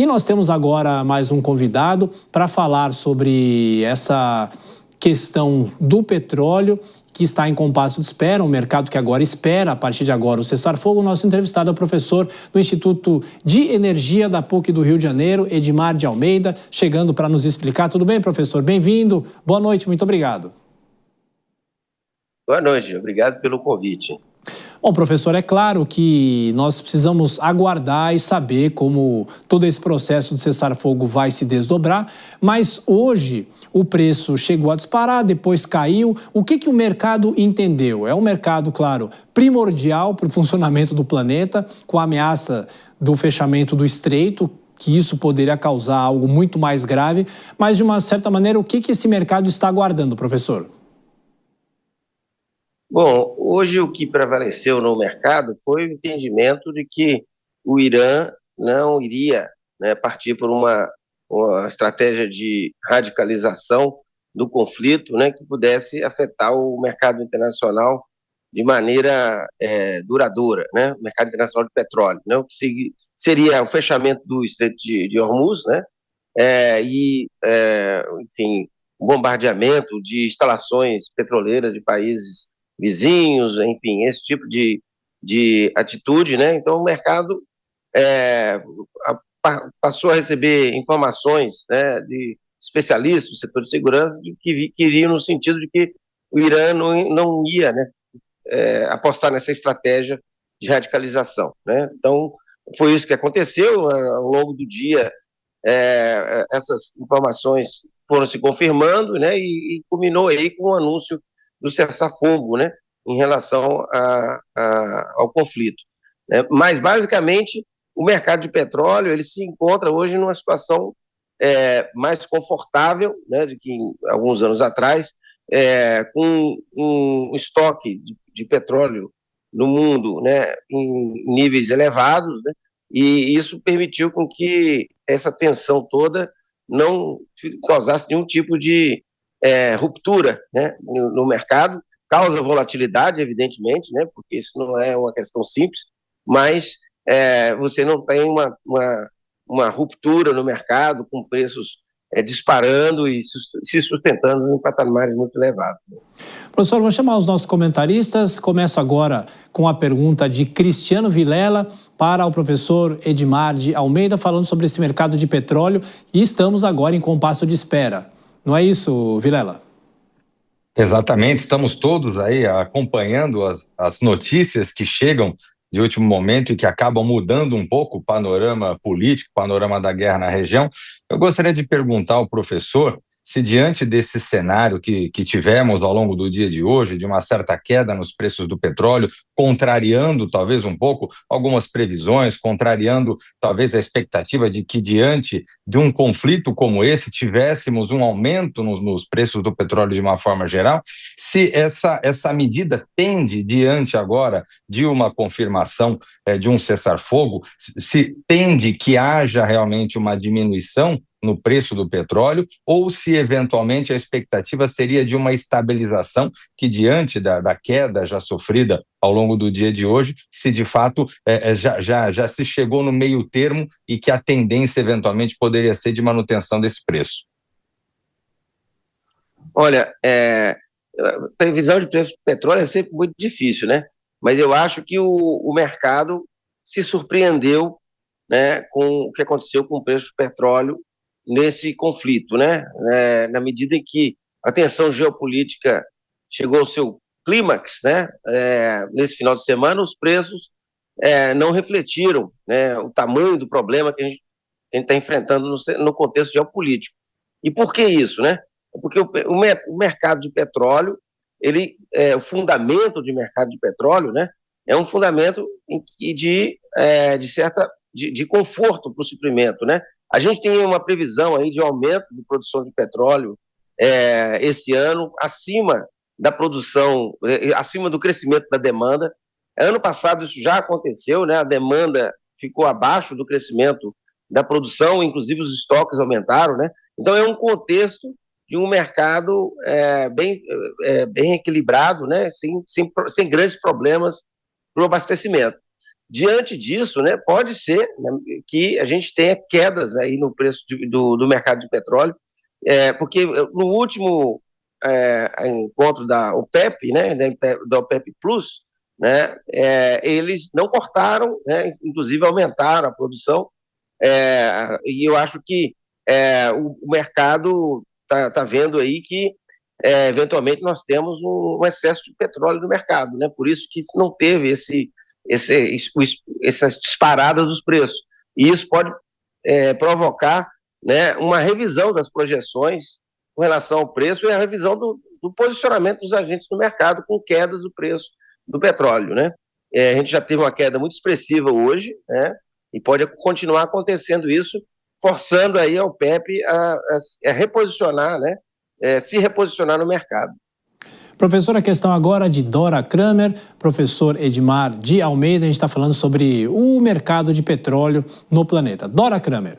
E nós temos agora mais um convidado para falar sobre essa questão do petróleo, que está em compasso de espera, um mercado que agora espera, a partir de agora, o cessar-fogo. O nosso entrevistado é o professor do Instituto de Energia da PUC do Rio de Janeiro, Edmar de Almeida, chegando para nos explicar. Tudo bem, professor? Bem-vindo. Boa noite, muito obrigado. Boa noite, obrigado pelo convite. Bom, professor, é claro que nós precisamos aguardar e saber como todo esse processo de cessar-fogo vai se desdobrar, mas hoje o preço chegou a disparar, depois caiu. O que o mercado entendeu? É um mercado, claro, primordial para o funcionamento do planeta, com a ameaça do fechamento do estreito, que isso poderia causar algo muito mais grave, mas de uma certa maneira, o que esse mercado está aguardando, professor? Bom, hoje o que prevaleceu no mercado foi o entendimento de que o Irã não iria, né, partir por uma estratégia de radicalização do conflito, né, que pudesse afetar o mercado internacional de maneira duradoura, né, o mercado internacional de petróleo, né, o que seria o fechamento do Estreito de Hormuz, né, enfim, o bombardeamento de instalações petroleiras de países vizinhos, enfim, esse tipo de atitude, né? Então o mercado passou a receber informações, né, de especialistas do setor de segurança que iriam no sentido de que o Irã não ia, né, apostar nessa estratégia de radicalização, né? Então foi isso que aconteceu ao longo do dia. Essas informações foram se confirmando, né, e culminou aí com o anúncio do cessar-fogo, né, em relação ao conflito, né? Mas, basicamente, o mercado de petróleo ele se encontra hoje numa situação mais confortável, né, do que alguns anos atrás, com um estoque de petróleo no mundo, né, em níveis elevados, né, e isso permitiu com que essa tensão toda não causasse nenhum tipo de ruptura, né, no mercado. Causa volatilidade, evidentemente, né, porque isso não é uma questão simples, mas você não tem uma ruptura no mercado com preços disparando e se sustentando em patamares muito elevados. Professor, vou chamar os nossos comentaristas. Começo agora com a pergunta de Cristiano Vilela para o professor Edmar de Almeida, falando sobre esse mercado de petróleo, e estamos agora em compasso de espera. Não é isso, Vilela? Exatamente, estamos todos aí acompanhando as notícias que chegam de último momento e que acabam mudando um pouco o panorama político, o panorama da guerra na região. Eu gostaria de perguntar ao professor se, diante desse cenário que tivemos ao longo do dia de hoje, de uma certa queda nos preços do petróleo, contrariando talvez um pouco algumas previsões, contrariando talvez a expectativa de que, diante de um conflito como esse, tivéssemos um aumento nos preços do petróleo de uma forma geral, se essa medida tende, diante agora de uma confirmação de um cessar-fogo, se tende que haja realmente uma diminuição no preço do petróleo, ou se eventualmente a expectativa seria de uma estabilização que, diante da queda já sofrida ao longo do dia de hoje, se de fato já se chegou no meio termo e que a tendência eventualmente poderia ser de manutenção desse preço. Olha, previsão de preço do petróleo é sempre muito difícil, né? Mas eu acho que o mercado se surpreendeu, né, com o que aconteceu com o preço do petróleo nesse conflito, né? Na medida em que a tensão geopolítica chegou ao seu clímax, né? Nesse final de semana, os preços não refletiram, né, o tamanho do problema que a gente está enfrentando no contexto geopolítico. E por que isso, né? Porque o mercado de petróleo, o fundamento de mercado de petróleo, né, é um fundamento de conforto para o suprimento, né? A gente tem uma previsão aí de aumento de produção de petróleo esse ano, acima da produção, acima do crescimento da demanda. Ano passado isso já aconteceu, né? A demanda ficou abaixo do crescimento da produção, inclusive os estoques aumentaram, né? Então é um contexto de um mercado bem equilibrado, né? Sem grandes problemas para o abastecimento. diante disso, né, pode ser, né, que a gente tenha quedas aí no preço do mercado de petróleo, porque no último encontro da OPEP, né, da OPEP Plus, né, eles não cortaram, né, inclusive aumentaram a produção, e eu acho que o mercado está vendo aí que eventualmente nós temos um excesso de petróleo no mercado, né? Por isso que não teve essas disparadas dos preços. E isso pode provocar, né, uma revisão das projeções com relação ao preço e a revisão do posicionamento dos agentes no mercado com quedas do preço do petróleo, né? A gente já teve uma queda muito expressiva hoje, né? E pode continuar acontecendo isso, forçando aí a OPEP a reposicionar, né? Se reposicionar no mercado. Professor, a questão agora de Dora Kramer, professor Edmar de Almeida, a gente está falando sobre o mercado de petróleo no planeta. Dora Kramer.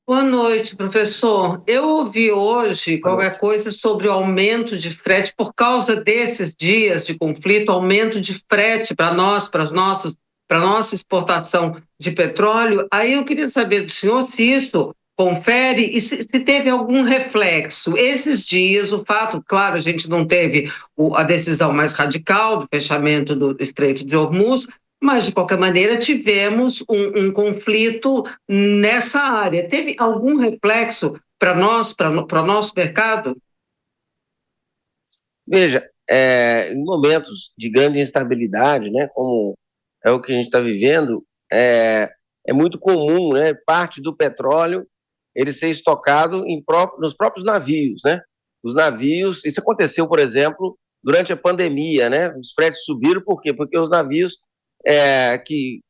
Boa noite, professor. Eu ouvi hoje qualquer coisa sobre o aumento de frete por causa desses dias de conflito, aumento de frete para nossa exportação de petróleo. Aí eu queria saber do senhor se isso confere e se teve algum reflexo. Esses dias, o fato, claro, a gente não teve a decisão mais radical do fechamento do Estreito de Hormuz, mas, de qualquer maneira, tivemos um conflito nessa área. Teve algum reflexo para nós, para o nosso mercado? Veja, em momentos de grande instabilidade, né, como é o que a gente está vivendo, é muito comum, né, parte do petróleo ele ser estocado nos próprios navios, né? Os navios, isso aconteceu, por exemplo, durante a pandemia, né? Os fretes subiram, por quê? Porque os navios que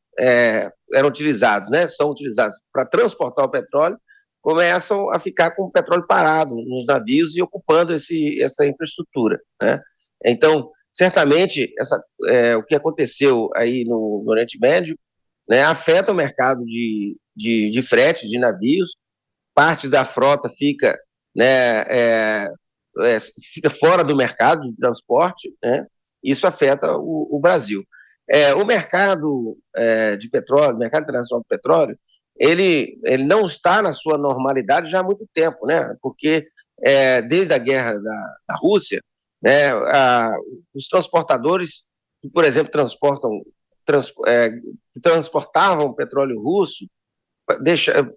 eram utilizados, né? São utilizados para transportar o petróleo, começam a ficar com o petróleo parado nos navios e ocupando essa infraestrutura, né? Então, certamente, o que aconteceu aí no Oriente Médio, né, afeta o mercado de frete de navios. Parte da frota fica, né, fica fora do mercado de transporte, né? Isso afeta o Brasil. O mercado de petróleo, o mercado internacional de petróleo, ele não está na sua normalidade já há muito tempo, né? Porque desde a guerra da Rússia, né, os transportadores, que, por exemplo, transportavam petróleo russo,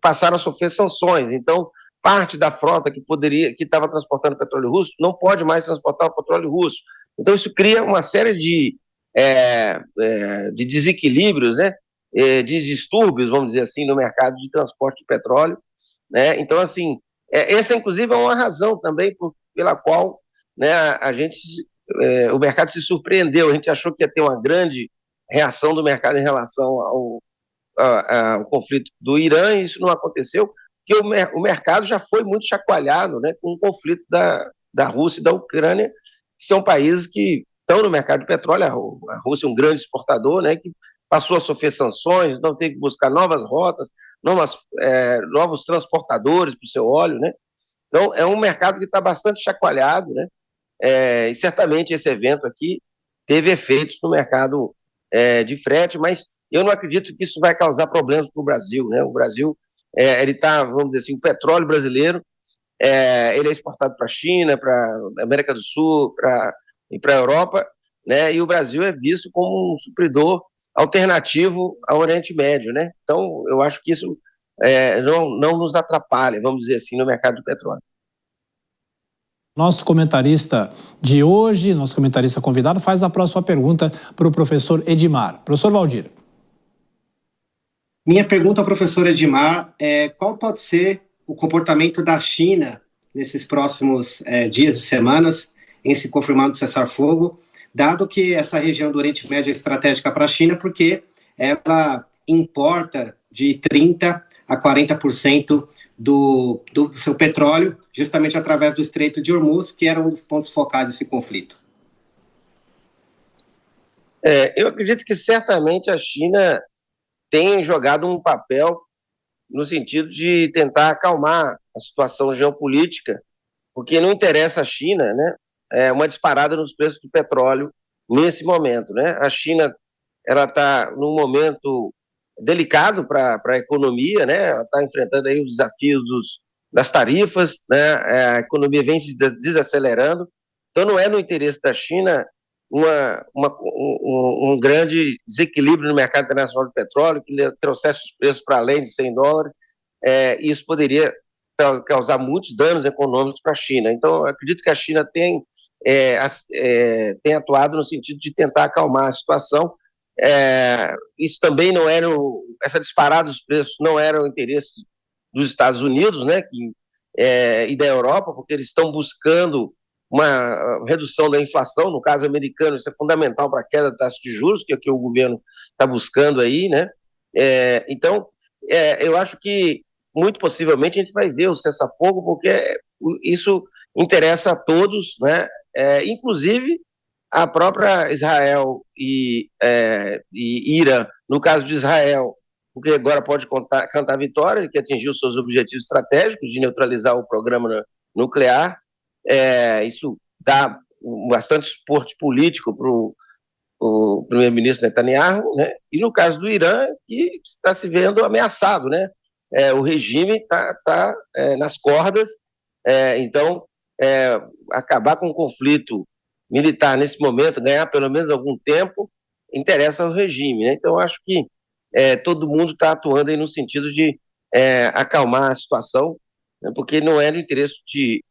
passaram a sofrer sanções. Então, parte da frota que estava transportando petróleo russo não pode mais transportar o petróleo russo. Então, isso cria uma série de desequilíbrios, né? De distúrbios, vamos dizer assim, no mercado de transporte de petróleo, né? Então, assim, essa inclusive é uma razão também pela qual, né, o mercado se surpreendeu. A gente achou que ia ter uma grande reação do mercado em relação ao conflito do Irã, e isso não aconteceu, porque o mercado já foi muito chacoalhado, né, com o conflito da Rússia e da Ucrânia, que são países que estão no mercado de petróleo. A Rússia é um grande exportador, né, que passou a sofrer sanções, então tem que buscar novas rotas, novos transportadores para o seu óleo, né? Então é um mercado que está bastante chacoalhado, né? E certamente esse evento aqui teve efeitos no mercado de frete, mas eu não acredito que isso vai causar problemas para o Brasil, né? O Brasil, ele está, vamos dizer assim, o petróleo brasileiro, ele é exportado para a China, para a América do Sul, e para a Europa, né? E o Brasil é visto como um supridor alternativo ao Oriente Médio, né? Então, eu acho que isso não nos atrapalha, vamos dizer assim, no mercado do petróleo. Nosso comentarista de hoje, nosso comentarista convidado, faz a próxima pergunta para o professor Edmar. Professor Valdir. Minha pergunta ao professor Edmar é: qual pode ser o comportamento da China nesses próximos dias e semanas em se confirmar o cessar-fogo, dado que essa região do Oriente Médio é estratégica para a China, porque ela importa de 30% a 40% do seu petróleo, justamente através do Estreito de Hormuz, que era um dos pontos focais desse conflito. Eu acredito que certamente a China tem jogado um papel no sentido de tentar acalmar a situação geopolítica, porque não interessa à China, né, uma disparada nos preços do petróleo nesse momento, né? A China ela está num momento delicado para a economia, né? Ela está enfrentando aí os desafios das tarifas, né? A economia vem se desacelerando, então não é no interesse da China um grande desequilíbrio no mercado internacional de petróleo, que trouxesse os preços para além de $100, isso poderia causar muitos danos econômicos para a China. Então, eu acredito que a China tem atuado no sentido de tentar acalmar a situação. Isso também não era, essa disparada dos preços não era o interesse dos Estados Unidos, né, e da Europa, porque eles estão buscando uma redução da inflação. No caso americano, isso é fundamental para a queda da taxa de juros, que é o que o governo está buscando aí, né? Então, eu acho que muito possivelmente a gente vai ver o cessar-fogo, porque isso interessa a todos, né? Inclusive a própria Israel e Irã. No caso de Israel, porque agora pode cantar vitória, que atingiu seus objetivos estratégicos de neutralizar o programa nuclear. Isso dá bastante suporte político para o primeiro-ministro Netanyahu, né? E no caso do Irã, que está se vendo ameaçado, né? O regime está nas cordas, então acabar com o conflito militar nesse momento, ganhar pelo menos algum tempo, interessa ao regime, né? Então acho que todo mundo está atuando aí no sentido de acalmar a situação, né? Porque não é no interesse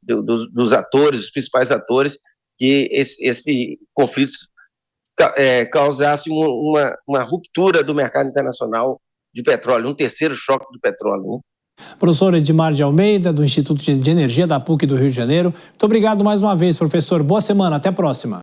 dos atores, os principais atores, que esse conflito causasse uma ruptura do mercado internacional de petróleo, um terceiro choque do petróleo, né? Professor Edmar de Almeida, do Instituto de Energia da PUC do Rio de Janeiro. Muito obrigado mais uma vez, professor. Boa semana, até a próxima.